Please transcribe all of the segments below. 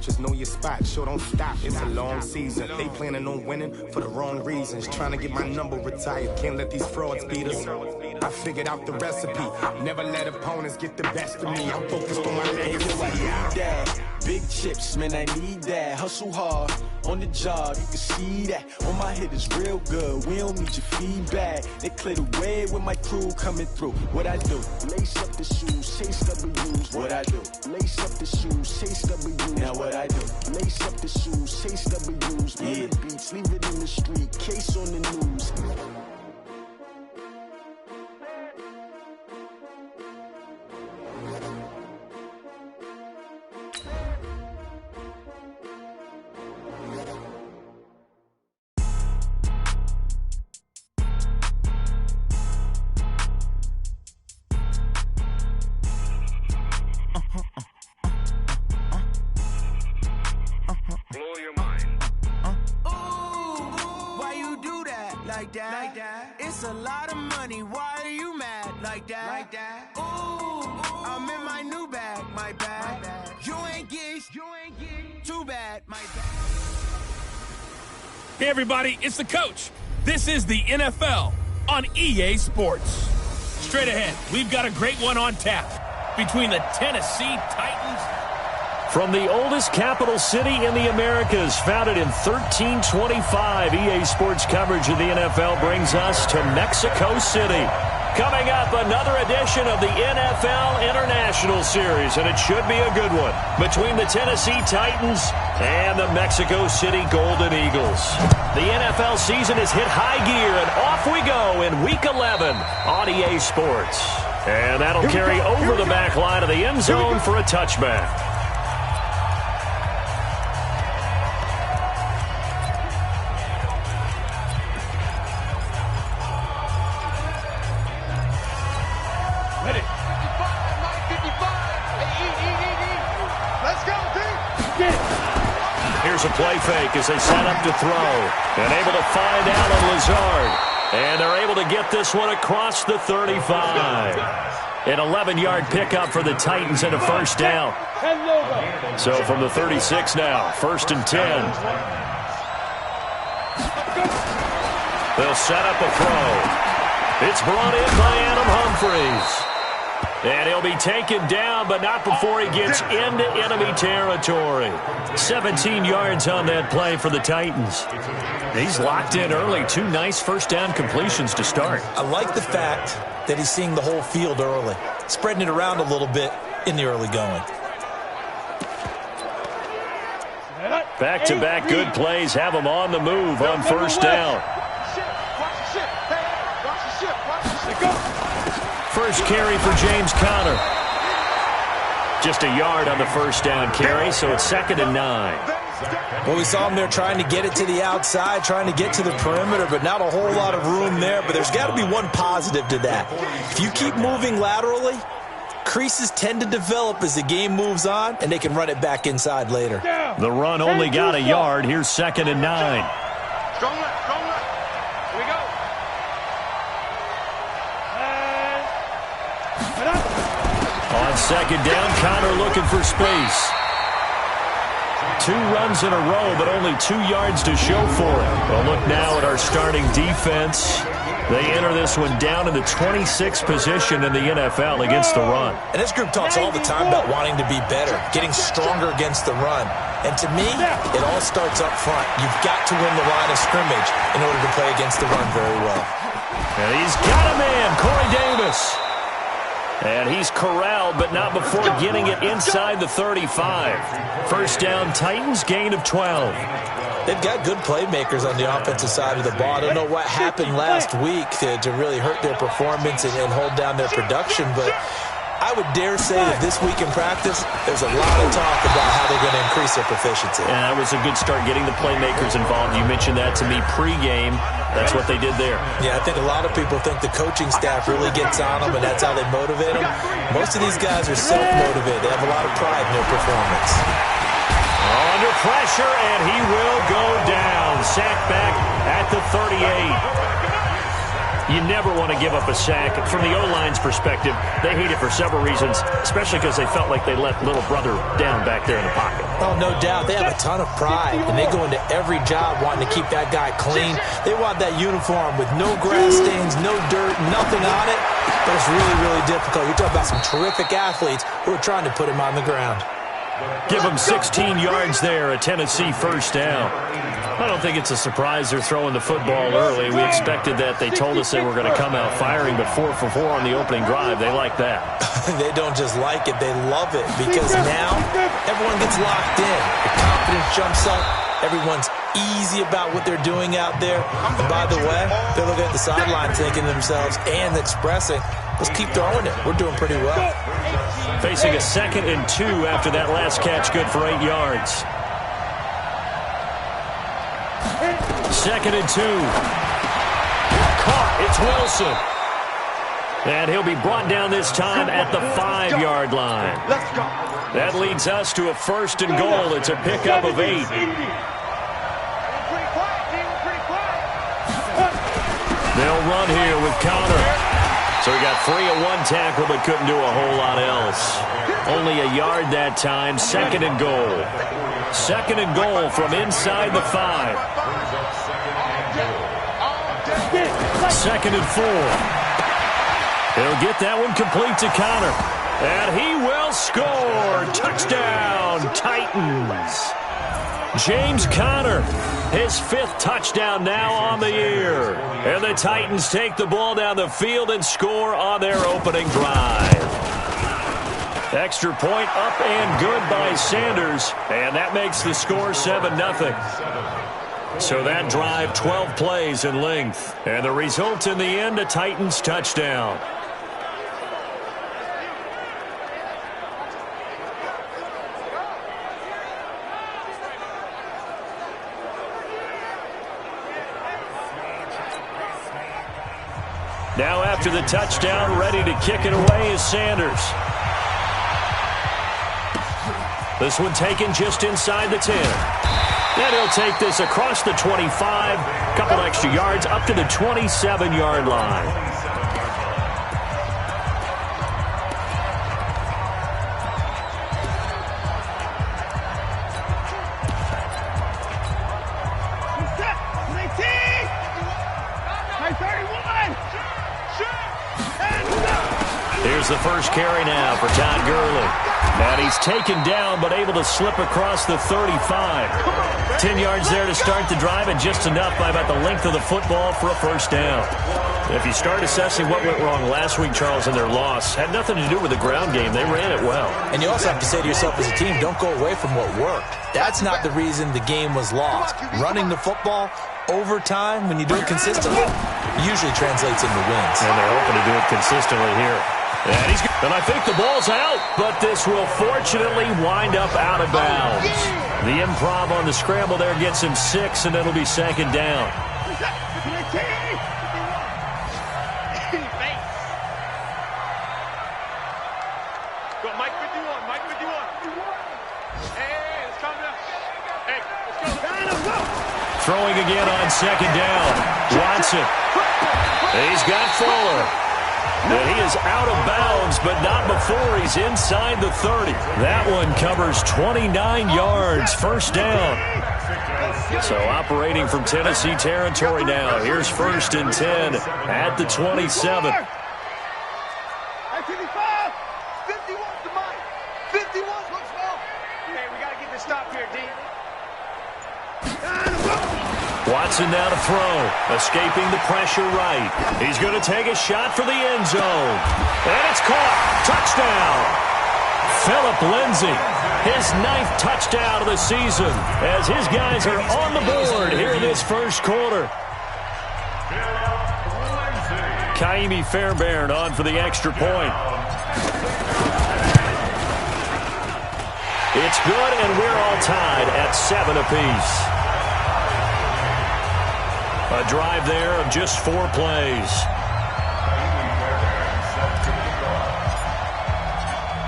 Just know your spot, sure don't stop. It's a long season. They planning on winning for the wrong reasons. Trying to get my number retired. Can't let these frauds beat us. I figured out the recipe. Never let opponents get the best of me. I'm focused on my legacy. Big chips, man, I need that. Hustle hard on the job, you can see that. On my hit is real good, we don't need your feedback. They clear the way with my crew coming through. What I do? Lace up the shoes, chase W's. What I do? Lace up the shoes, chase W's. Now what I do? Lace up the shoes, chase W's. Yeah. The beats, leave it in the street, case on the news. Like that. It's a lot of money. Why are you mad like that? Ooh, I'm in my new bag, my bag. You ain't getting too bad, my bad. Hey everybody, it's the coach. This is the NFL on EA Sports. Straight ahead, we've got a great one on tap between the Tennessee Titans. From the oldest capital city in the Americas, founded in 1325, EA Sports coverage of the NFL brings us to Mexico City. Coming up, another edition of the NFL International Series, and it should be a good one, between the Tennessee Titans and the Mexico City Golden Eagles. The NFL season has hit high gear, and off we go in Week 11 on EA Sports. And that'll carry over the back line of the end zone for a touchback. Here's a play fake as they set up to throw. And able to find Allen Lazard. And they're able to get this one across the 35. An 11-yard pickup for the Titans and a first down. So from the 36 now, 1st and 10. They'll set up a throw. It's brought in by Adam Humphries. And he'll be taken down, but not before he gets into enemy territory. 17 yards on that play for the Titans. He's locked in early. 2 nice first down completions to start. I like the fact that he's seeing the whole field early, spreading it around a little bit in the early going. Back-to-back good plays have him on the move on first down. First carry for James Conner. Just a yard on the first down carry, so it's 2nd and 9. Well, we saw him there trying to get it to the outside, trying to get to the perimeter, but not a whole lot of room there. But there's got to be one positive to that. If you keep moving laterally, creases tend to develop as the game moves on, and they can run it back inside later. The run only got a yard. Here's 2nd and 9. Strong left, strong left. Here we go. On 2nd down, Conner looking for space. 2 runs in a row, but only 2 yards to show for it. Well, look now at our starting defense. They enter this one down in the 26th position in the NFL against the run. And this group talks all the time about wanting to be better, getting stronger against the run. And to me, it all starts up front. You've got to win the line of scrimmage in order to play against the run very well. And he's got a man, Corey Davis. And he's corralled, but not before getting it inside the 35. First down, Titans, gain of 12. They've got good playmakers on the offensive side of the ball. I don't know what happened last week to really hurt their performance and hold down their production, but I would dare say that this week in practice, there's a lot of talk about how they're going to increase their proficiency. And that was a good start, getting the playmakers involved. You mentioned that to me pregame. That's what they did there. Yeah, I think a lot of people think the coaching staff really gets on them, and that's how they motivate them. Most of these guys are self-motivated. They have a lot of pride in their performance. Under pressure, and he will go down. Sacked back at the 38. You never want to give up a sack. From the O-line's perspective, they hate it for several reasons, especially because they felt like they let little brother down back there in the pocket. Oh, no doubt. They have a ton of pride, and they go into every job wanting to keep that guy clean. They want that uniform with no grass stains, no dirt, nothing on it. But it's really, really difficult. You're talking about some terrific athletes who are trying to put him on the ground. Give them 16 yards there, a Tennessee first down. I don't think it's a surprise they're throwing the football early. We expected that. They told us they were going to come out firing, but 4 for 4 on the opening drive. They like that. They don't just like it, they love it, because now everyone gets locked in. The confidence jumps up. Everyone's easy about what they're doing out there. And by the way, they're looking at the sideline thinking to themselves and expressing, let's keep throwing it. We're doing pretty well. Facing a 2nd and 2 after that last catch, good for 8 yards. 2nd and 2. Caught. It's Wilson. And he'll be brought down this time at the 5-yard line. Let's go. That leads us to a 1st and goal. It's a pickup of 8. They'll run here with Connor. So he got free of 1 tackle but couldn't do a whole lot else. Only a yard that time. 2nd and goal. 2nd and goal from inside the 5. 2nd and 4. He'll get that one complete to Connor. And he will score. Touchdown, Titans. James Conner, his 5th touchdown now on the year. And the Titans take the ball down the field and score on their opening drive. Extra point up and good by Sanders. And that makes the score 7-0. So that drive, 12 plays in length. And the result in the end, a Titans touchdown. Now after the touchdown, ready to kick it away is Sanders. This one taken just inside the 10. And he'll take this across the 25, couple extra yards up to the 27-yard line. Here's the first carry now for Todd Gurley. And he's taken down but able to slip across the 35. 10 yards there to start the drive and just enough by about the length of the football for a first down. If you start assessing what went wrong last week, Charles, in their loss, had nothing to do with the ground game. They ran it well. And you also have to say to yourself as a team, don't go away from what worked. That's not the reason the game was lost. Running the football over time, when you do it consistently, usually translates into wins. And they're hoping to do it consistently here. And I think the ball's out, but this will fortunately wind up out of bounds. The improv on the scramble there gets him 6, and it'll be 2nd down. Go, Mike 51, Mike 51. Hey, let's calm down. Hey, let's go. Throwing again on 2nd down. Watson. He's got Fuller. And he is out of bounds, but not before he's inside the 30. That one covers 29 yards, first down. So operating from Tennessee territory now. Here's 1st and 10 at the 27. 55, 51's the mic. 51's what's wrong. Hey, we got to get this stop here, D. Watson now to throw, escaping the pressure right. He's going to take a shot for the end zone. And it's caught. Touchdown. Phillip Lindsay, his 9th touchdown of the season, as his guys are on the board here in this first quarter. Kaimi Fairbairn on for the extra point. It's good, and we're all tied at 7 apiece. A drive there of just 4 plays.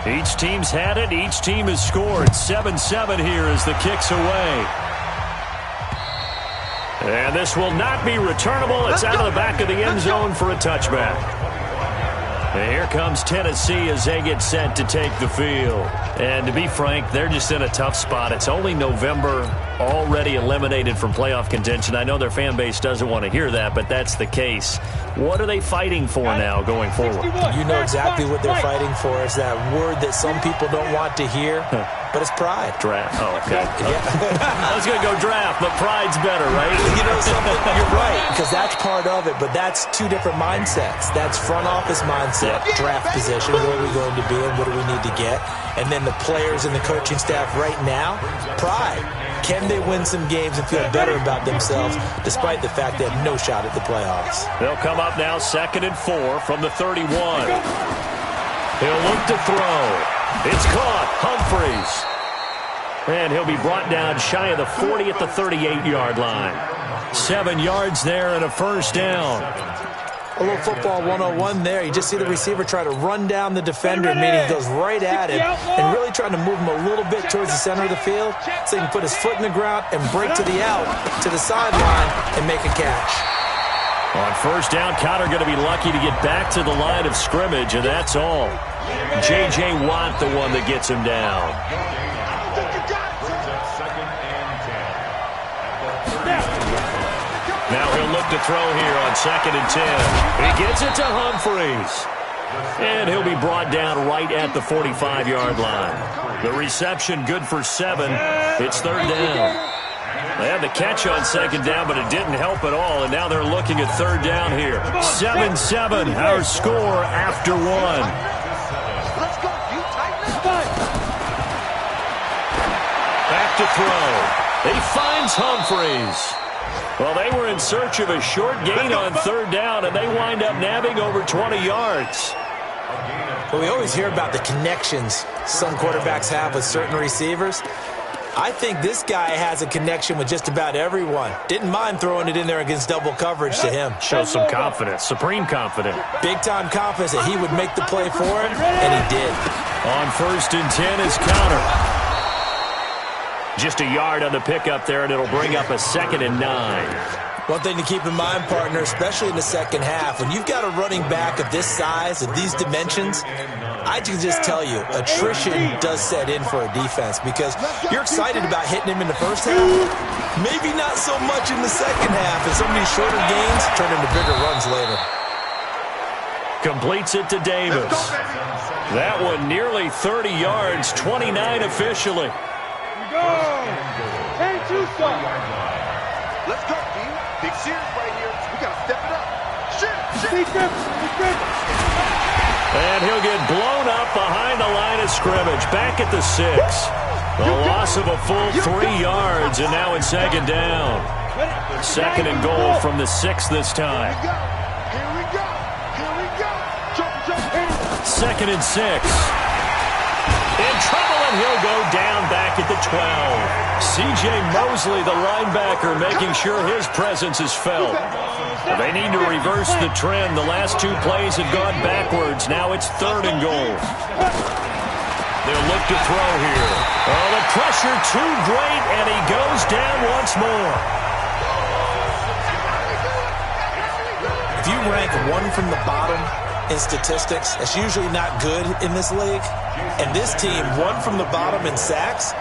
Each team's had it. Each team has scored. 7-7 here as the kick's away. And this will not be returnable. It's out of the back of the end zone for a touchback. And here comes Tennessee as they get set to take the field. And to be frank, they're just in a tough spot. It's only November, already eliminated from playoff contention. I know their fan base doesn't want to hear that, but that's the case. What are they fighting for now going forward? You know exactly what they're fighting for. Is that word that some people don't want to hear, but it's pride. Draft. Oh, okay. Yeah. I was going to go draft, but pride's better, right? You know something? You're right, because that's part of it, but that's two different mindsets. That's front office mindset, draft position, where are we going to be and what do we need to get? And then the players and the coaching staff right now, pride. Can they win some games and feel better about themselves despite the fact they have no shot at the playoffs? They'll come up now 2nd and 4 from the 31. He'll look to throw. It's caught. Humphreys. And he'll be brought down shy of the 40 at the 38-yard line. 7 yards there and a first down. A little football 101 there. You just see the receiver try to run down the defender, meaning he goes right at him and really trying to move him a little bit towards the center of the field so he can put his foot in the ground and break to the out, to the sideline, and make a catch. On first down, Cotter going to be lucky to get back to the line of scrimmage, and that's all. J.J. Watt, the one that gets him down. Now he'll look to throw here on 2nd and 10. He gets it to Humphreys. And he'll be brought down right at the 45-yard line. The reception good for 7. It's 3rd down. They had the catch on 2nd down, but it didn't help at all. And now they're looking at 3rd down here. 7-7, our score after 1. Back to throw. He finds Humphreys. Well, they were in search of a short gain on 3rd down, and they wind up nabbing over 20 yards. Well, we always hear about the connections some quarterbacks have with certain receivers. I think this guy has a connection with just about everyone. Didn't mind throwing it in there against double coverage to him. Shows some confidence, supreme confidence. Big-time confidence that he would make the play for him, and he did. On 1st and 10 is Cotter. Just a yard on the pickup there, and it'll bring up a 2nd and 9. One thing to keep in mind, partner, especially in the second half, when you've got a running back of this size, of these dimensions, I can just tell you, attrition does set in for a defense because you're excited about hitting him in the first half, maybe not so much in the second half, and some of these shorter gains turn into bigger runs later. Completes it to Davis. That one nearly 30 yards, 29 officially. Let's go, D. Big series right here. We got to step it up. Shit. And he'll get blown up behind the line of scrimmage. Back at the 6. A loss of a full 3 yards, and now in 2nd down. 2nd and goal from the 6 this time. Here we go. Jump. 2nd and 6. In trouble, and he'll go down back at the 12. C.J. Mosley, the linebacker, making sure his presence is felt. They need to reverse the trend. The last 2 plays had gone backwards. Now it's 3rd and goal. They'll look to throw here. Oh, the pressure too great, and he goes down once more. If you rank one from the bottom in statistics, that's usually not good in this league. And this team, one from the bottom in sacks,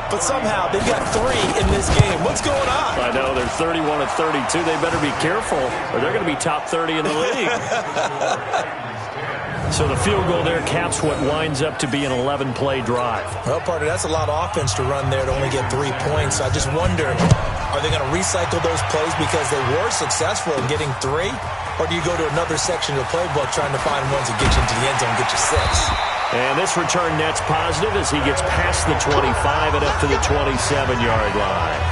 but somehow they got 3 in this game. What's going on? I know, they're 31 of 32. They better be careful, or they're going to be top 30 in the league. So the field goal there caps what winds up to be an 11-play drive. Well, partner, that's a lot of offense to run there to only get 3 points. So I just wonder, are they going to recycle those plays because they were successful in getting 3? Or do you go to another section of the playbook trying to find ones that get you into the end zone and get you 6? And this return net's positive as he gets past the 25 and up to the 27-yard line.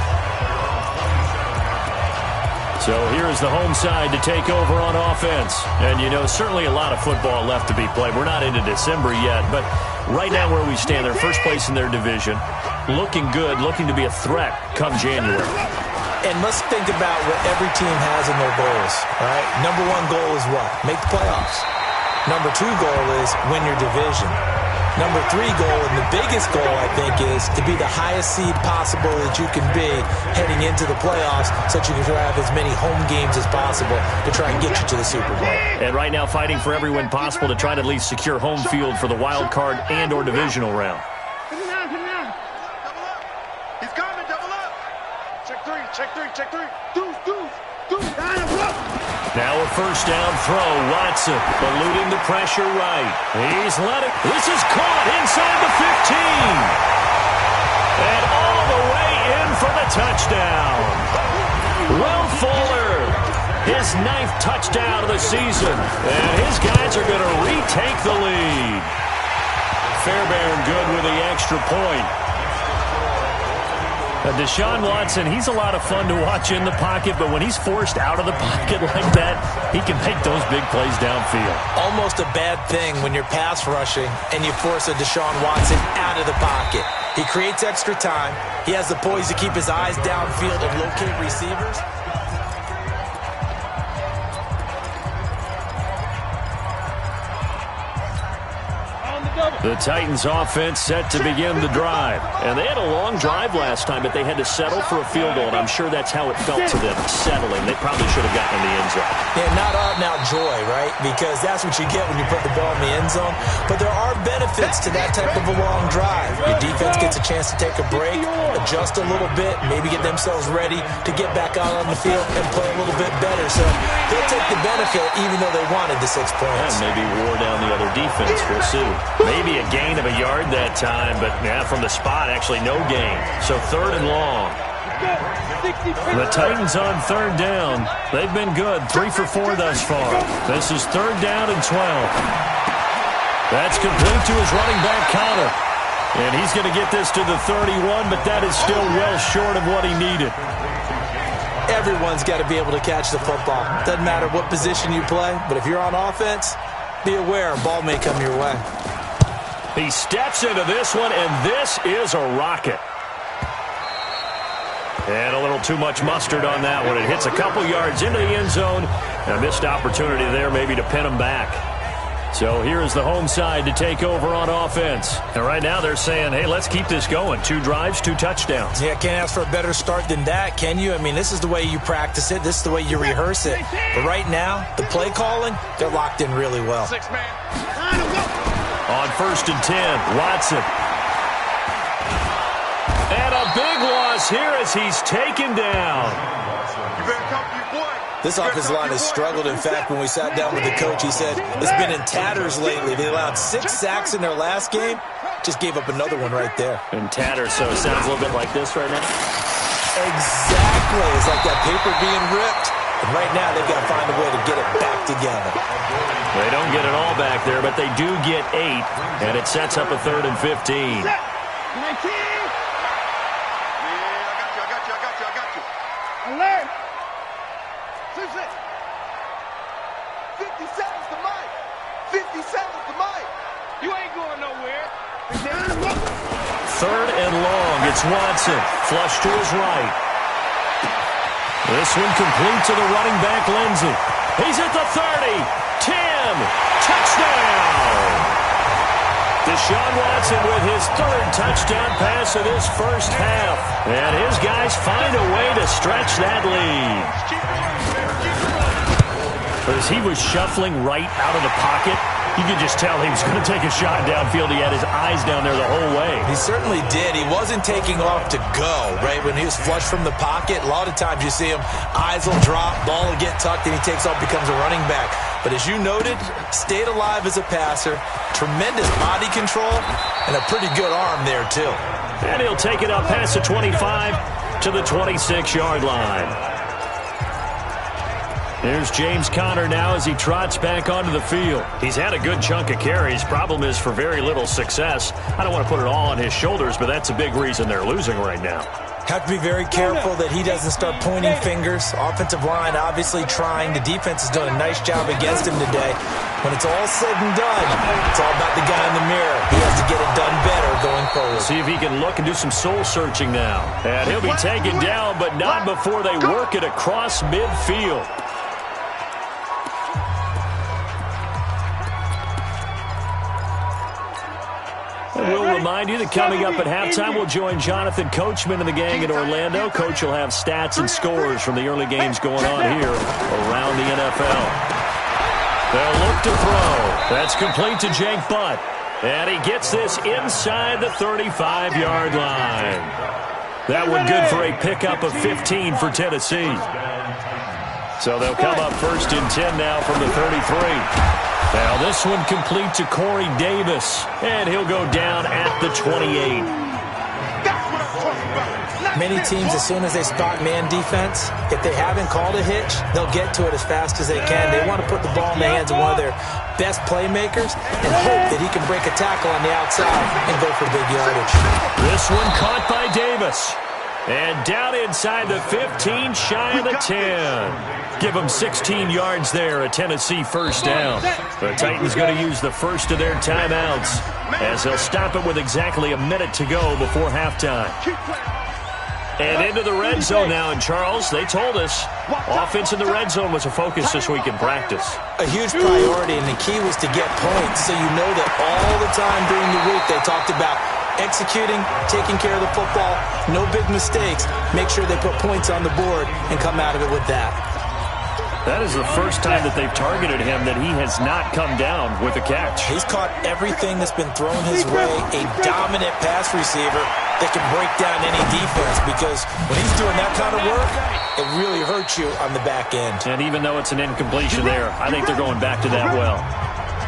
So here's the home side to take over on offense. And, you know, certainly a lot of football left to be played. We're not into December yet, but right now where we stand, they're first place in their division. Looking good, looking to be a threat come January. And let's think about what every team has in their goals, all right? Number 1 goal is what? Make the playoffs. Number 2 goal is win your division. Number 3 goal, and the biggest goal, I think, is to be the highest seed possible that you can be heading into the playoffs so that you can have as many home games as possible to try and get you to the Super Bowl. And right now fighting for every win possible to try to at least secure home field for the wild card and or divisional round. Double up. He's coming, double up. Check three. Deuce. Now a first down throw. Watson eluding the pressure right. He's let it. This is caught inside the 15. And all the way in for the touchdown. Will Fuller, his 9th touchdown of the season. And his guys are going to retake the lead. Fairbairn good with the extra point. Deshaun Watson, he's a lot of fun to watch in the pocket, but when he's forced out of the pocket like that, he can make those big plays downfield. Almost a bad thing when you're pass rushing and you force a Deshaun Watson out of the pocket. He creates extra time. He has the poise to keep his eyes downfield and locate receivers. The Titans offense set to begin the drive. And they had a long drive last time, but they had to settle for a field goal, and I'm sure that's how it felt to them, settling. They probably should have gotten in the end zone. Yeah, not out and out joy, right? Because that's what you get when you put the ball in the end zone. But there are benefits to that type of a long drive. Your defense gets a chance to take a break, adjust a little bit, maybe get themselves ready to get back out on the field and play a little bit better. So they'll take the benefit even though they wanted the 6 points. And maybe wore down the other defense. We'll see. Maybe a gain of a yard that time, but yeah, from the spot, actually no gain. So 3rd and long. The Titans on 3rd down. They've been good, 3 for 4 thus far. This is 3rd down and 12. That's complete to his running back, Connor. And he's going to get this to the 31, but that is still well short of what he needed. Everyone's got to be able to catch the football. Doesn't matter what position you play, but if you're on offense, be aware a ball may come your way. He steps into this one, and this is a rocket. And a little too much mustard on that one. It hits a couple yards into the end zone. A missed opportunity there maybe to pin him back. So here is the home side to take over on offense. And right now they're saying, hey, let's keep this going. 2 drives, 2 touchdowns. Yeah, can't ask for a better start than that, can you? I mean, this is the way you practice it. This is the way you rehearse it. But right now, the play calling, they're locked in really well. 6 man. On 1st and 10, Watson. And a big loss here as he's taken down. You better come to your boy. This offensive line has struggled. In fact, when we sat down with the coach, he said it's been in tatters lately. They allowed 6 sacks in their last game. Just gave up another one right there. In tatters, so it sounds a little bit like this right now. Exactly. It's like that paper being ripped. And right now, they've got to find a way to get it back together. They don't get it all back there, but they do get 8, and it sets up a 3rd and 15. Alert! 50 seconds to Mike. 50 seconds to Mike. You ain't going nowhere. 3rd and long. It's Watson. Flush to his right. This one complete to the running back, Lindsey. He's at the 30. 10. Touchdown. Deshaun Watson with his 3rd touchdown pass of this first half. And his guys find a way to stretch that lead. As he was shuffling right out of the pocket, you could just tell he was going to take a shot downfield. He had his eyes down there the whole way. He certainly did. He wasn't taking off to go, right? When he was flushed from the pocket, a lot of times you see him, eyes will drop, ball will get tucked, and he takes off, becomes a running back. But as you noted, stayed alive as a passer, tremendous body control, and a pretty good arm there, too. And he'll take it up past the 25 to the 26-yard line. There's James Conner now as he trots back onto the field. He's had a good chunk of carries. Problem is for very little success. I don't want to put it all on his shoulders, but that's a big reason they're losing right now. Have to be very careful that he doesn't start pointing fingers. Offensive line obviously trying. The defense has done a nice job against him today. When it's all said and done, it's all about the guy in the mirror. He has to get it done better going forward. See if he can look and do some soul searching now. And he'll be taken down, but not before they work it across midfield. And we'll remind you that coming up at halftime, we'll join Jonathan Coachman and the gang in Orlando. Coach will have stats and scores from the early games going on here around the NFL. They'll look to throw. That's complete to Jake Butt. And he gets this inside the 35-yard line. That one good for a pickup of 15 for Tennessee. So they'll come up first and 10 now from the 33. Now this one complete to Corey Davis, and he'll go down at the 28. Many teams, as soon as they spot man defense, if they haven't called a hitch, they'll get to it as fast as they can. They want to put the ball in the hands of one of their best playmakers and hope that he can break a tackle on the outside and go for big yardage. This one caught by Davis. And down inside the 15, shy of the 10. Give them 16 yards there, a Tennessee first down. The Titans going to use the first of their timeouts as they'll stop it with exactly a minute to go before halftime. And into the red zone now. And Charles, they told us offense in the red zone was a focus this week in practice. A huge priority, and the key was to get points. So you know that all the time during the week they talked about executing, taking care of the football, no big mistakes. Make sure they put points on the board and come out of it with that. That is the first time that they've targeted him that he has not come down with a catch. He's caught everything that's been thrown his way. A dominant pass receiver that can break down any defense, because when he's doing that kind of work, it really hurts you on the back end. And even though it's an incompletion there, I think they're going back to that well.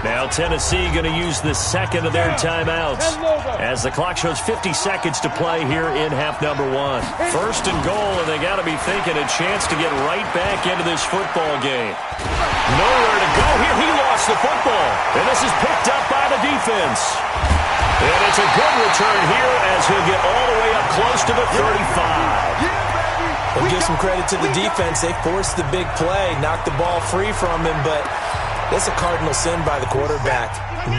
Now Tennessee going to use the second of their timeouts as the clock shows 50 seconds to play here in half number one. First and goal, and they got to be thinking a chance to get right back into this football game. Nowhere to go here. He lost the football, and this is picked up by the defense. And it's a good return here as he'll get all the way up close to the 35. We'll give some credit to the defense. They forced the big play, knocked the ball free from him, but that's a cardinal sin by the quarterback.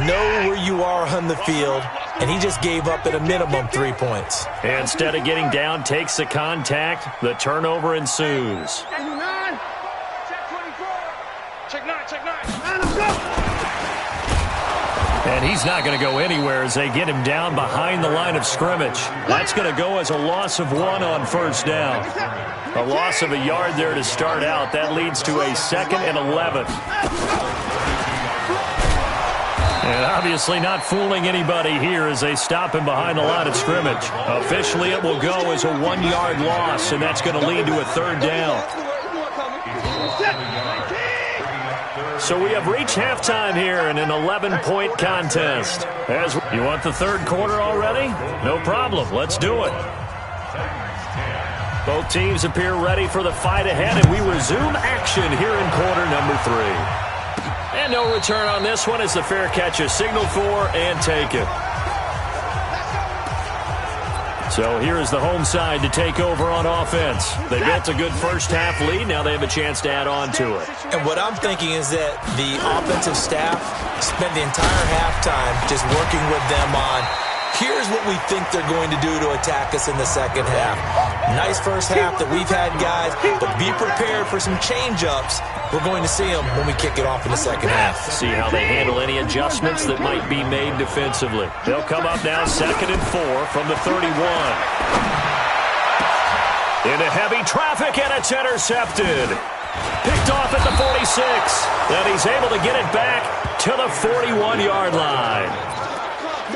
Know where you are on the field, and he just gave up at a minimum 3 points. Instead of getting down, takes the contact. The turnover ensues. Check 9. Check 9. Check 9. Let's go. And he's not going to go anywhere as they get him down behind the line of scrimmage. That's going to go as a loss of 1 on first down. A loss of a yard there to start out. That leads to a 2nd and 11. And obviously not fooling anybody here as they stop him behind the line of scrimmage. Officially, it will go as a 1-yard loss, and that's going to lead to a 3rd down. So we have reached halftime here in an 11-point contest. You want the third quarter already? No problem. Let's do it. Both teams appear ready for the fight ahead, and we resume action here in quarter number 3. And no return on this one as the fair catch is signaled for and taken. So here is the home side to take over on offense. They built a good first half lead. Now they have a chance to add on to it. And what I'm thinking is that the offensive staff spent the entire halftime just working with them on, here's what we think they're going to do to attack us in the second half. Nice first half that we've had, guys, but be prepared for some change-ups. We're going to see them when we kick it off in the second half. See how they handle any adjustments that might be made defensively. They'll come up now 2nd and 4 from the 31. Into heavy traffic, and it's intercepted. Picked off at the 46. And he's able to get it back to the 41-yard line.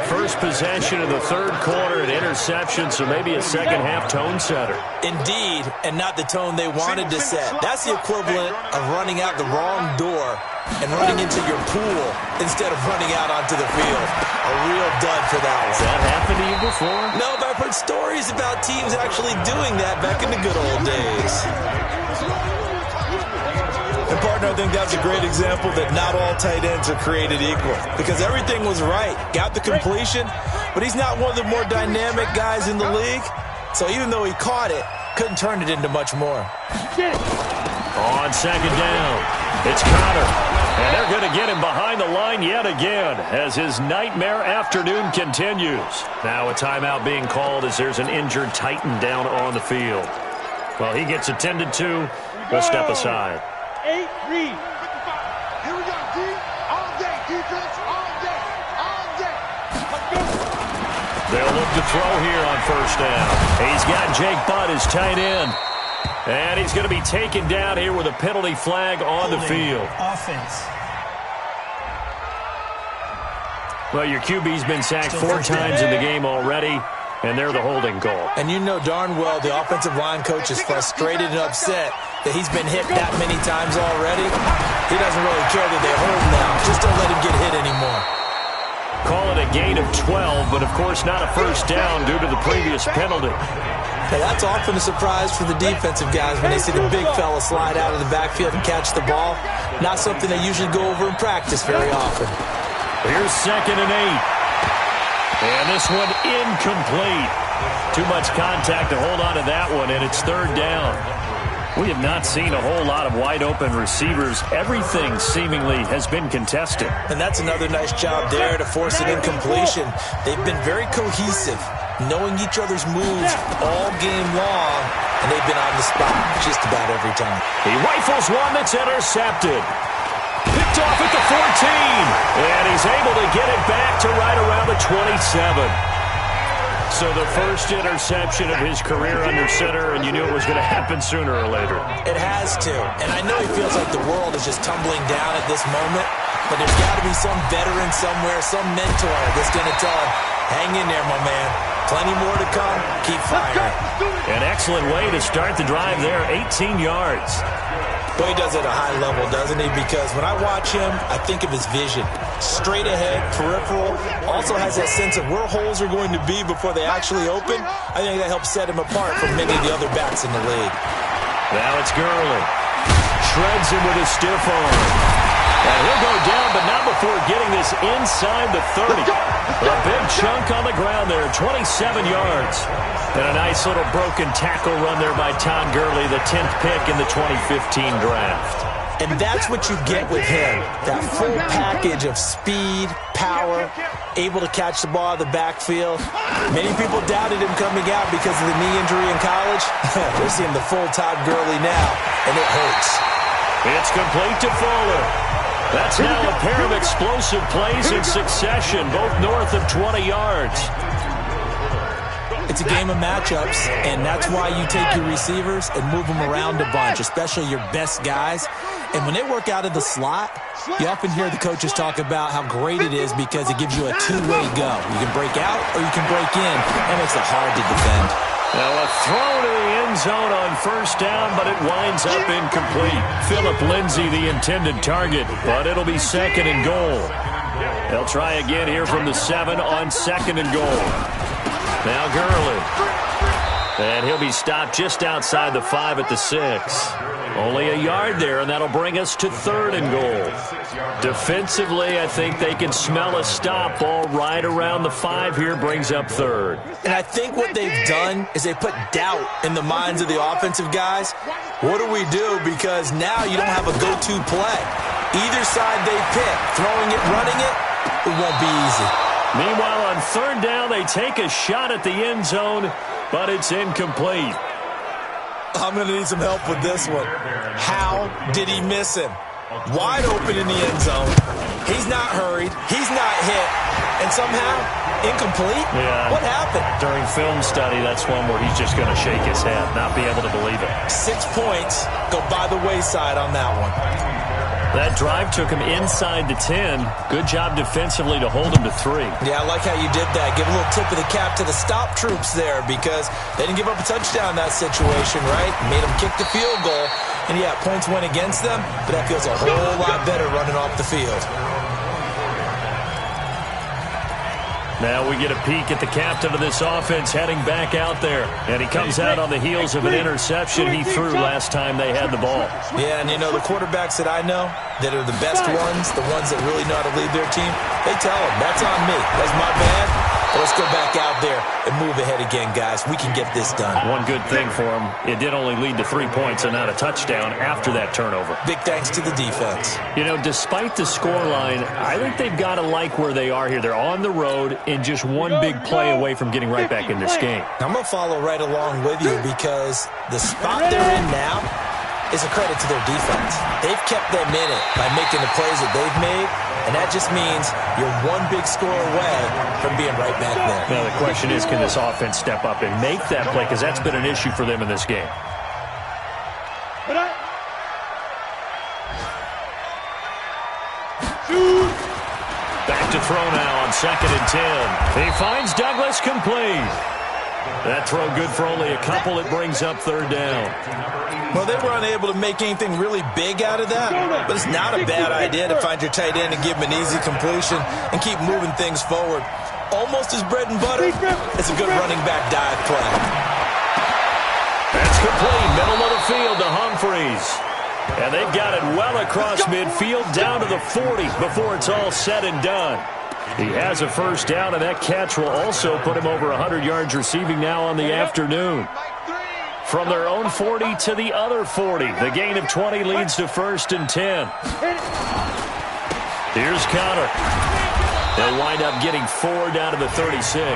First possession of the third quarter, an interception, so maybe a second half tone setter. Indeed, and not the tone they wanted to set. That's the equivalent of running out the wrong door and running into your pool instead of running out onto the field. A real dud for that one. Has that happened to you before? No, but I've heard stories about teams actually doing that back in the good old days. And, partner, I think that's a great example that not all tight ends are created equal, because everything was right. Got the completion, but he's not one of the more dynamic guys in the league. So even though he caught it, couldn't turn it into much more. On second down, it's Connor. And they're going to get him behind the line yet again as his nightmare afternoon continues. Now a timeout being called as there's an injured Titan down on the field. Well, he gets attended to. We'll step aside. 8, read. Here we go, D. All day, defense, all day, all day. Let's go. They'll look to throw here on first down. He's got Jake Butt as tight end. And he's going to be taken down here with a penalty flag on the field. Offense. Well, your QB's been sacked 4 times in the game already, and they're the holding call. And you know darn well the offensive line coach is frustrated and upset that he's been hit that many times already. He doesn't really care that they hold now. Just don't let him get hit anymore. Call it a gain of 12, but of course not a first down due to the previous penalty. Hey, that's often a surprise for the defensive guys when they see the big fella slide out of the backfield and catch the ball. Not something they usually go over in practice very often. Here's 2nd and 8. And this one incomplete. Too much contact to hold on to that one, and it's 3rd down. We have not seen a whole lot of wide-open receivers. Everything seemingly has been contested. And that's another nice job there to force an incompletion. They've been very cohesive, knowing each other's moves all game long, and they've been on the spot just about every time. He rifles one that's intercepted. Picked off at the 14, and he's able to get it back to right around the 27. So the first interception of his career under center, and you knew it was going to happen sooner or later. It has to, and I know he feels like the world is just tumbling down at this moment, but there's got to be some veteran somewhere, some mentor that's going to tell him, hang in there, my man. Plenty more to come. Keep firing. An excellent way to start the drive there, 18 yards. Well, he does it at a high level, doesn't he? Because when I watch him, I think of his vision. Straight ahead, peripheral. Also has that sense of where holes are going to be before they actually open. I think that helps set him apart from many of the other backs in the league. Now it's Gurley. Shreds him with a stiff arm. And he'll go down, but not before getting this inside the 30. A big chunk on the ground there, 27 yards. And a nice little broken tackle run there by Todd Gurley, the 10th pick in the 2015 draft. And that's what you get with him, that full package of speed, power, able to catch the ball out of the backfield. Many people doubted him coming out because of the knee injury in college. We're seeing the full Todd Gurley now, and it hurts. It's complete to Fuller. That's now a pair of explosive plays in succession, both north of 20 yards. It's a game of matchups, and that's why you take your receivers and move them around a bunch, especially your best guys. And when they work out of the slot, you often hear the coaches talk about how great it is because it gives you a two-way go. You can break out or you can break in. That makes it hard to defend. Now a throw to the end zone on first down, but it winds up incomplete. Phillip Lindsay, the intended target, but it'll be 2nd and goal. They'll try again here from the 7 on 2nd and goal. Now Gurley. And he'll be stopped just outside the 5 at the 6. Only a yard there, and that'll bring us to 3rd and goal. Defensively, I think they can smell a stop ball right around the 5 here, brings up 3rd. And I think what they've done is they put doubt in the minds of the offensive guys. What do we do? Because now you don't have a go-to play. Either side they pick, throwing it, running it, it won't be easy. Meanwhile, on 3rd down, they take a shot at the end zone, but it's incomplete. I'm going to need some help with this one. How did he miss him? Wide open in the end zone. He's not hurried. He's not hit. And somehow, incomplete? Yeah. What happened? During film study, that's one where he's just going to shake his head, not be able to believe it. 6 points go by the wayside on that one. That drive took him inside the 10. Good job defensively to hold him to 3. Yeah, I like how you did that. Give a little tip of the cap to the stop troops there because they didn't give up a touchdown in that situation, right? Made them kick the field goal. And, yeah, points went against them, but that feels a whole lot better running off the field. Now we get a peek at the captain of this offense heading back out there. And he comes out on the heels of an interception he threw last time they had the ball. Yeah, and you know, the quarterbacks that I know that are the best ones, the ones that really know how to lead their team, they tell them, that's on me. That's my bad. But let's go back out there and move ahead again, guys. We can get this done. One good thing for him, it did only lead to 3 points and not a touchdown after that turnover. Big thanks to the defense. You know, despite the scoreline, I think they've got to like where they are here. They're on the road and just one big play away from getting right back in this game. I'm going to follow right along with you because the spot they're in now, is a credit to their defense. They've kept them in it by making the plays that they've made, and that just means you're one big score away from being right back there. Now the question is, can this offense step up and make that play? Because that's been an issue for them in this game. Back to throw now on 2nd and 10. He finds Douglas complete. That throw good for only a couple. It brings up 3rd down. Well, they were unable to make anything really big out of that, but it's not a bad idea to find your tight end and give him an easy completion and keep moving things forward. Almost his bread and butter. It's a good running back dive play. That's complete. Middle of the field to Humphreys. And they've got it well across midfield down to the 40 before it's all said and done. He has a 1st down, and that catch will also put him over 100 yards receiving now on the afternoon. From their own 40 to the other 40. The gain of 20 leads to 1st and 10. Here's Connor. They'll wind up getting 4 down to the 36.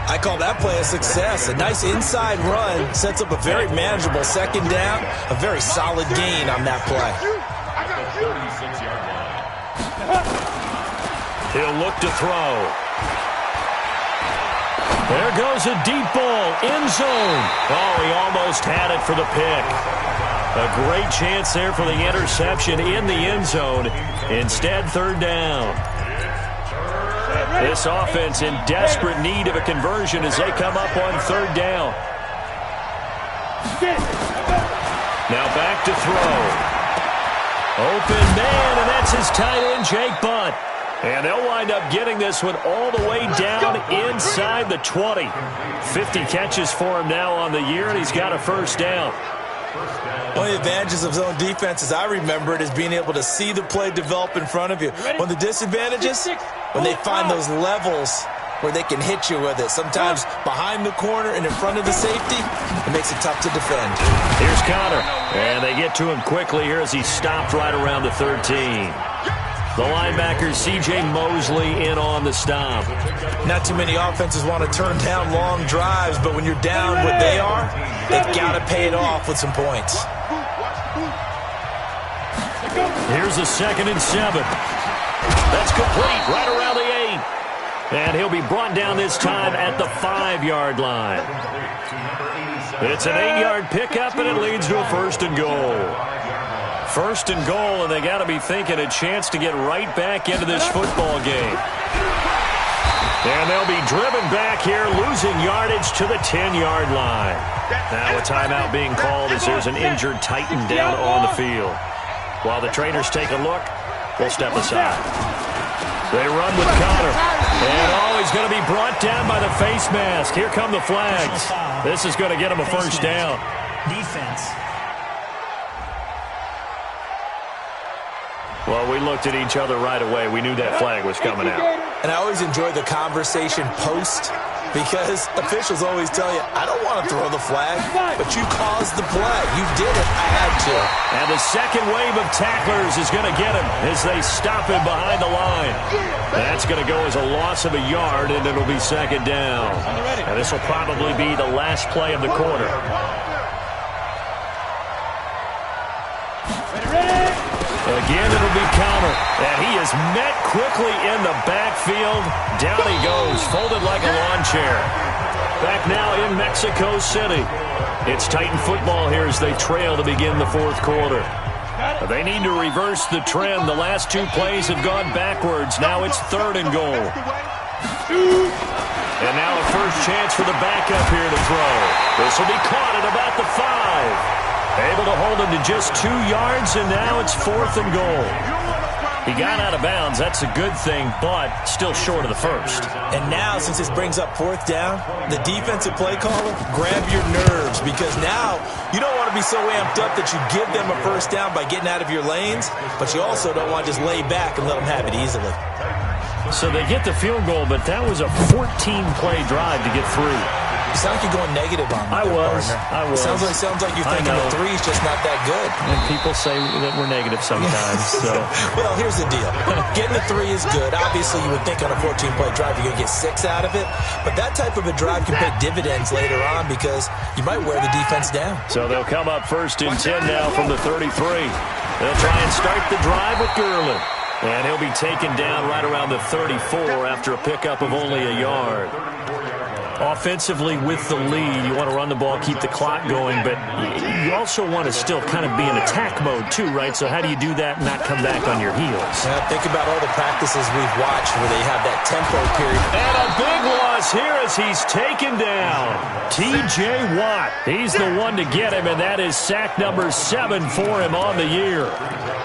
I call that play a success. A nice inside run sets up a very manageable 2nd down. A very solid gain on that play. He'll look to throw. There goes a deep ball. End zone. Oh, he almost had it for the pick. A great chance there for the interception in the end zone. Instead, 3rd down. This offense in desperate need of a conversion as they come up on 3rd down. Now back to throw. Open man, and that's his tight end, Jake Butt. And they'll wind up getting this one all the way down inside the 20. 50 catches for him now on the year, and he's got a 1st down. One of the advantages of zone defense, as I remember it, is being able to see the play develop in front of you. One of the disadvantages, when they find those levels where they can hit you with it. Sometimes behind the corner and in front of the safety, it makes it tough to defend. Here's Connor, and they get to him quickly here as he stopped right around the 13. The linebacker, C.J. Mosley, in on the stop. Not too many offenses want to turn down long drives, but when you're down what they are, they've got to pay it off with some points. Here's a 2nd and 7. That's complete right around the 8. And he'll be brought down this time at the 5-yard line. It's an 8-yard pickup, and it leads to a 1st and goal. 1st and goal, and they got to be thinking a chance to get right back into this football game. And they'll be driven back here, losing yardage to the 10-yard line. Now a timeout being called as there's an injured Titan down on the field. While the trainers take a look, we'll step aside. They run with Connor. And, he's going to be brought down by the face mask. Here come the flags. This is going to get him a 1st down. Defense. Well, we looked at each other right away. We knew that flag was coming out. And I always enjoy the conversation post because officials always tell you, I don't want to throw the flag, but you caused the play. You did it. I had to. And the second wave of tacklers is going to get him as they stop him behind the line. That's going to go as a loss of a yard, and it'll be 2nd down. And this will probably be the last play of the quarter. Again, it'll be Connor, and he is met quickly in the backfield. Down he goes, folded like a lawn chair. Back now in Mexico City. It's Titan football here as they trail to begin the 4th quarter. They need to reverse the trend. The last 2 plays have gone backwards. Now it's 3rd and goal. And now a first chance for the backup here to throw. This will be caught at about the 5. Able to hold him to just 2 yards, and now it's 4th and goal. He got out of bounds. That's a good thing, but still short of the 1st. And now, since this brings up 4th down, the defensive play caller, grab your nerves, because now you don't want to be so amped up that you give them a 1st down by getting out of your lanes, but you also don't want to just lay back and let them have it easily. So they get the field goal, but that was a 14-play drive to get through. You sound like you're going negative on me. I was. Sounds like you're thinking the three's just not that good. And people say that we're negative sometimes. So. Well, here's the deal. Getting the three is good. Obviously, you would think on a 14-play drive you're going to get 6 out of it. But that type of a drive can pay dividends later on because you might wear the defense down. So they'll come up 1st and 10 now from the 33. They'll try and start the drive with Gurley. And he'll be taken down right around the 34 after a pickup of only a yard. Offensively with the lead, you want to run the ball, keep the clock going, but you also want to still kind of be in attack mode too, right? So how do you do that and not come back on your heels? Yeah, think about all the practices we've watched where they have that tempo period. And a big loss here as he's taken down. T.J. Watt, he's the one to get him, and that is sack number 7 for him on the year.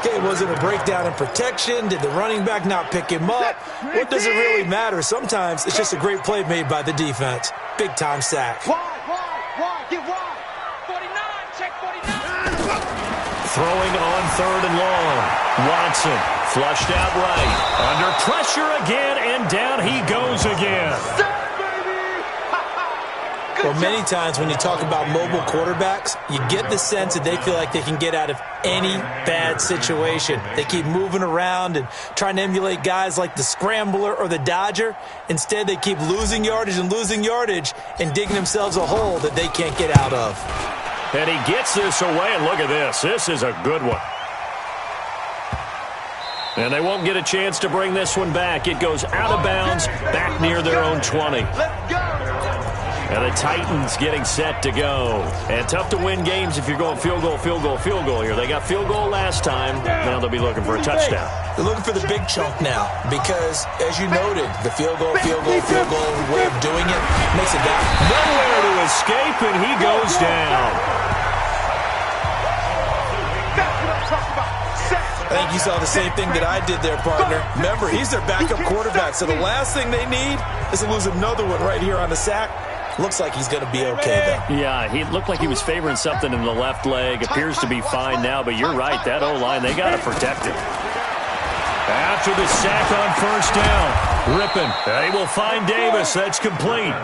Okay, was it a breakdown in protection? Did the running back not pick him up? What does it really matter? Sometimes it's just a great play made by the defense. Big-time sack. Wide, get wide. 49, check 49. Throwing on 3rd and long. Watson flushed out right. Under pressure again, and down he goes again. Well, many times when you talk about mobile quarterbacks, you get the sense that they feel like they can get out of any bad situation. They keep moving around and trying to emulate guys like the Scrambler or the Dodger. Instead, they keep losing yardage and digging themselves a hole that they can't get out of. And he gets this away, and look at this. This is a good one. And they won't get a chance to bring this one back. It goes out of bounds, back near their own 20. Let's go. And the Titans getting set to go. And tough to win games if you're going field goal here. They got field goal last time. Now they'll be looking for a touchdown. They're looking for the big chunk now because, as you noted, the field goal way of doing it makes a guy nowhere to escape, and he goes down. I think you saw the same thing that I did there, partner. Remember, he's their backup quarterback, so the last thing they need is to lose another one right here on the sack. Looks like he's going to be okay, though. Yeah, he looked like he was favoring something in the left leg. Appears to be fine now, but you're right. That O-line, they got to protect him. After the sack on 1st down, Rippin. They will find Davis. That's complete.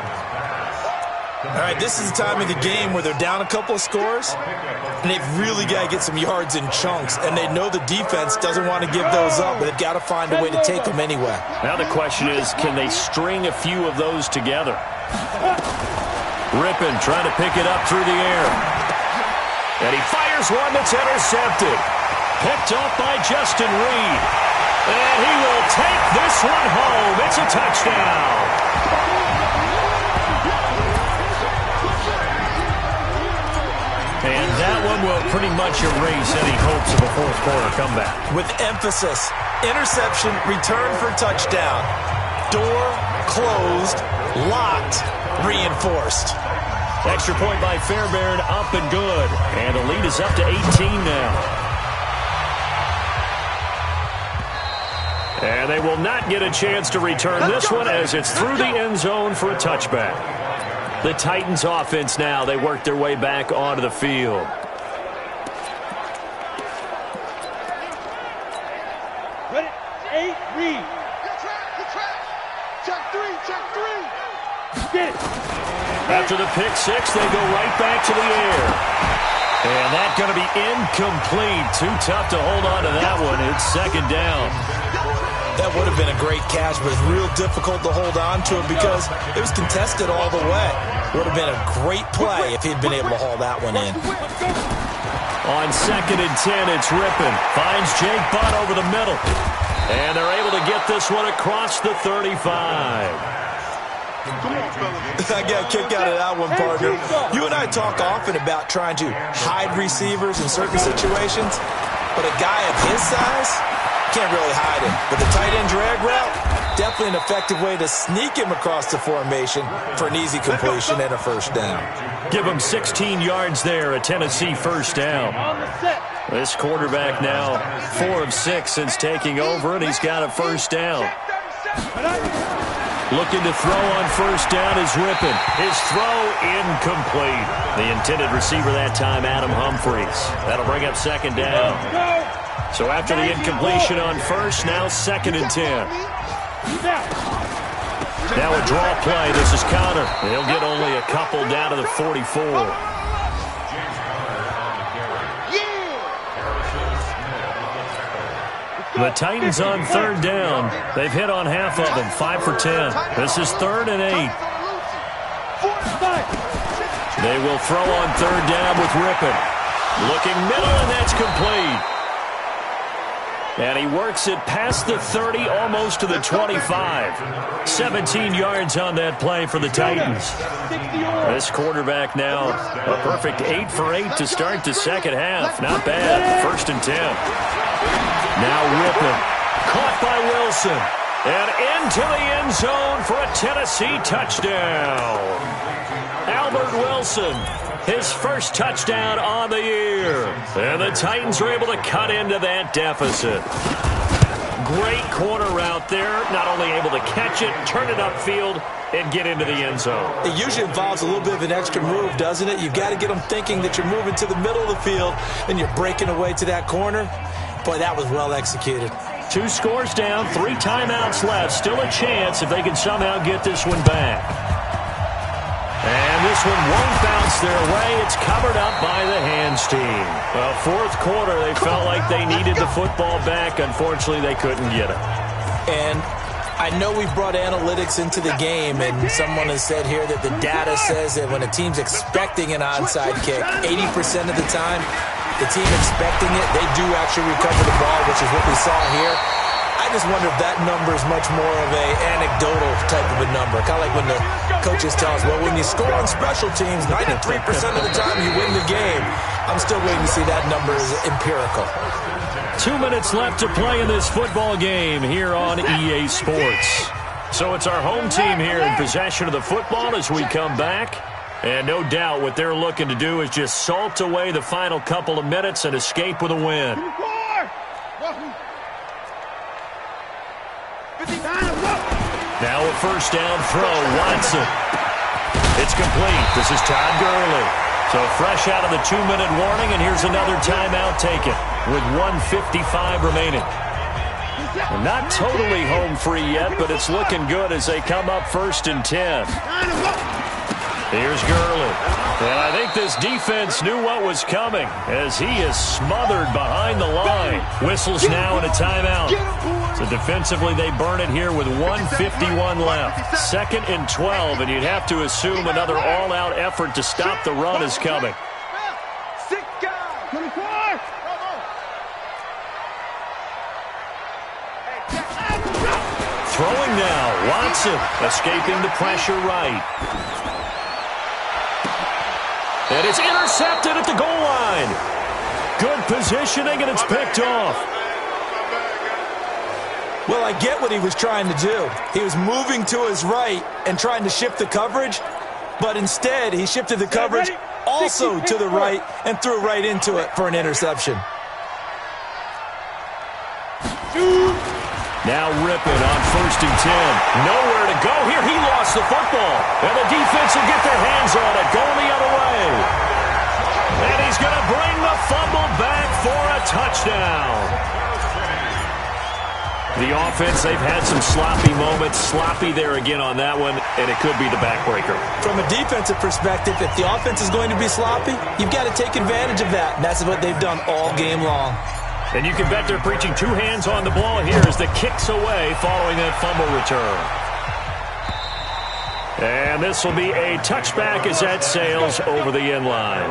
All right, this is the time of the game where they're down a couple of scores, and they've really got to get some yards in chunks, and they know the defense doesn't want to give those up, but they've got to find a way to take them anyway. Now the question is, can they string a few of those together? Rippin trying to pick it up through the air. And he fires one that's intercepted. Picked off by Justin Reed. And he will take this one home. It's a touchdown. And that one will pretty much erase any hopes of a fourth-quarter comeback. With emphasis, interception, return for touchdown. Door closed, locked, reinforced. Extra point by Fairbairn, up and good. And the lead is up to 18 now. And they will not get a chance to return this one as it's through the end zone for a touchback. The Titans offense now, they work their way back onto the field. Ready? 8, read. Check three. Get it. After the pick six, they go right back to the air. And that's going to be incomplete. Too tough to hold on to that one. It's 2nd down. That would have been a great catch, but it's real difficult to hold on to it because it was contested all the way. Would have been a great play if he'd been able to haul that one in. On 2nd and 10, it's Rippin. Finds Jake Butt over the middle. And they're able to get this one across the 35. I got a kick out of that one, partner. You and I talk often about trying to hide receivers in certain situations, but a guy of his size can't really hide him. But the tight end drag route, definitely an effective way to sneak him across the formation for an easy completion and a 1st down. Give him 16 yards there, a Tennessee 1st down. This quarterback now 4 of 6 since taking over, and he's got a 1st down. Looking to throw on 1st down is Rippin. His throw incomplete. The intended receiver that time, Adam Humphries. That'll bring up 2nd down. So after the incompletion on 1st, now 2nd and 10. Now a draw play. This is Connor. He'll get only a couple down to the 44. The Titans on third down. They've hit on half of them, 5 for 10. This is 3rd and 8. They will throw on third down with Rippon. Looking middle, and that's complete. And he works it past the 30, almost to the 25. 17 yards on that play for the Titans. This quarterback now a perfect 8 for 8 to start the second half. Not bad. 1st and 10. Now Rippon, caught by Wilson, and into the end zone for a Tennessee touchdown. Albert Wilson, his first touchdown on the year. And the Titans were able to cut into that deficit. Great corner route there, not only able to catch it, turn it upfield, and get into the end zone. It usually involves a little bit of an extra move, doesn't it? You've got to get them thinking that you're moving to the middle of the field, and you're breaking away to that corner. Boy, that was well executed. 2 scores down, 3 timeouts left. Still a chance if they can somehow get this one back. And this one won't bounce their way. It's covered up by the hands team. Well, 4th quarter, they felt like they needed the football back. Unfortunately, they couldn't get it. And I know we've brought analytics into the game, and someone has said here that the data says that when a team's expecting an onside kick, 80% of the time, the team expecting it, they do actually recover the ball, which is what we saw here. I just wonder if that number is much more of an anecdotal type of a number. Kind of like when the coaches tell us, well, when you score on special teams, 93% of the time you win the game. I'm still waiting to see that number is empirical. 2 minutes left to play in this football game here on EA Sports. So it's our home team here in possession of the football as we come back. And no doubt what they're looking to do is just salt away the final couple of minutes and escape with a win. Now a first down throw, Watson. It's complete. This is Todd Gurley. So fresh out of the 2-minute warning, and here's another timeout taken with 1:55 remaining. Not totally home free yet, but it's looking good as they come up 1st and 10. Here's Gurley. And I think this defense knew what was coming as he is smothered behind the line. Whistles now and a timeout. So defensively they burn it here with 1:51 left. 2nd and 12, and you'd have to assume another all-out effort to stop the run is coming. Throwing now, Watson escaping the pressure right. And it's intercepted at the goal line. Good positioning, and it's picked off. Well, I get what he was trying to do. He was moving to his right and trying to shift the coverage, but instead he shifted the coverage also to the right and threw right into it for an interception. Now Rippon on 1st and 10. Nowhere to go here. He lost the football. And the defense will get their hands on it. Going the other way. And he's going to bring the fumble back for a touchdown. The offense, they've had some sloppy moments. Sloppy there again on that one, and it could be the backbreaker. From a defensive perspective, if the offense is going to be sloppy, you've got to take advantage of that. And that's what they've done all game long. And you can bet they're preaching 2 hands on the ball here as the kick's away following that fumble return. And this will be a touchback as that sails over the end line.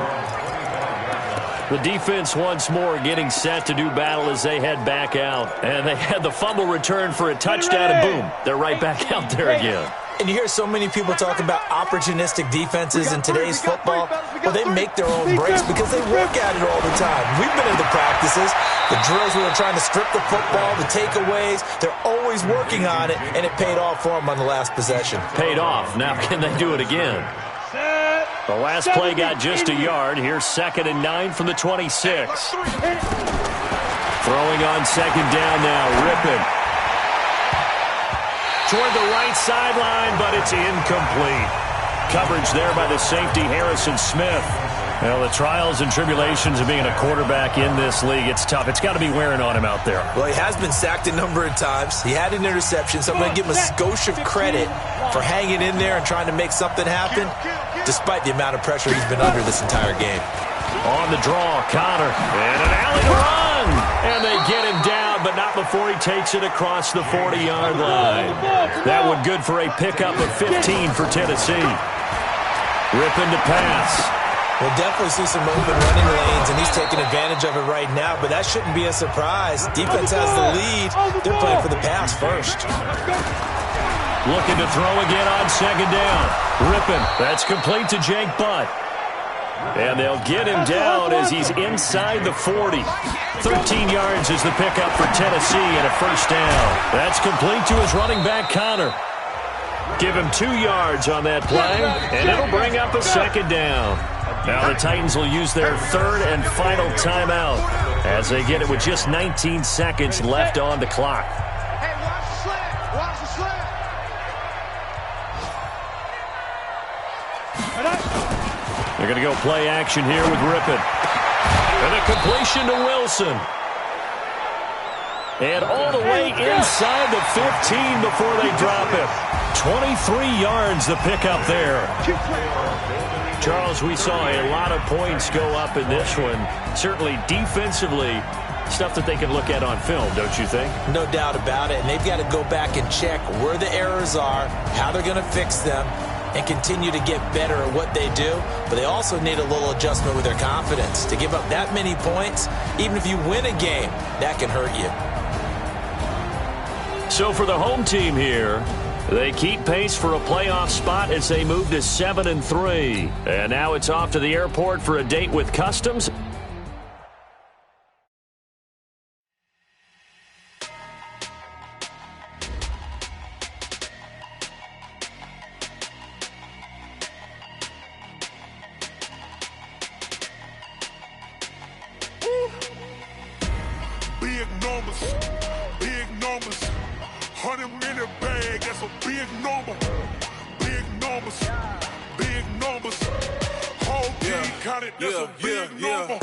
The defense once more getting set to do battle as they head back out. And they had the fumble return for a touchdown, and boom, they're right back out there again. And you hear so many people talk about opportunistic defenses in today's football. Well, they make their own breaks because they work at it all the time. We've been in the practices, the drills where they're trying to strip the football, the takeaways. They're always working on it, and it paid off for them on the last possession. Paid off. Now can they do it again? The last play got just a yard. Here's 2nd and 9 from the 26. Throwing on 2nd down now, Rippon. Toward the right sideline, but it's incomplete. Coverage there by the safety, Harrison Smith. Well, the trials and tribulations of being a quarterback in this league, it's tough. It's got to be wearing on him out there. Well, he has been sacked a number of times. He had an interception, so I'm going to give him a skosh of credit for hanging in there and trying to make something happen, despite the amount of pressure he's been under this entire game. On the draw, Connor, and an alley to run. And they get him down, but not before he takes it across the 40-yard line. That one good for a pickup of 15 for Tennessee. Ripping to pass. We'll definitely see some open running lanes, and he's taking advantage of it right now, but that shouldn't be a surprise. Defense has the lead. They're playing for the pass first. Looking to throw again on second down. Ripping. That's complete to Jake Butt. And they'll get him down as he's inside the 40. 13 yards is the pickup for Tennessee and a first down. That's complete to his running back, Connor. Give him 2 yards on that play, and it'll bring up a second down. Now the Titans will use their third and final timeout as they get it with just 19 seconds left on the clock. Hey, watch the slant. Watch the slant. They're going to go play action here with Rippon. And a completion to Wilson. And all the way inside the 15 before they drop him. 23 yards the pickup there. Charles, we saw a lot of points go up in this one. Certainly defensively, stuff that they can look at on film, don't you think? No doubt about it. And they've got to go back and check where the errors are, how they're going to fix them, and continue to get better at what they do. But they also need a little adjustment with their confidence. To give up that many points, even if you win a game, that can hurt you. So for the home team here, they keep pace for a playoff spot as they move to 7-3. And now it's off to the airport for a date with Customs. Big numbers, big numbers. 100-minute bag, that's a big number. Big numbers, big numbers. Whole team counted, that's a big number.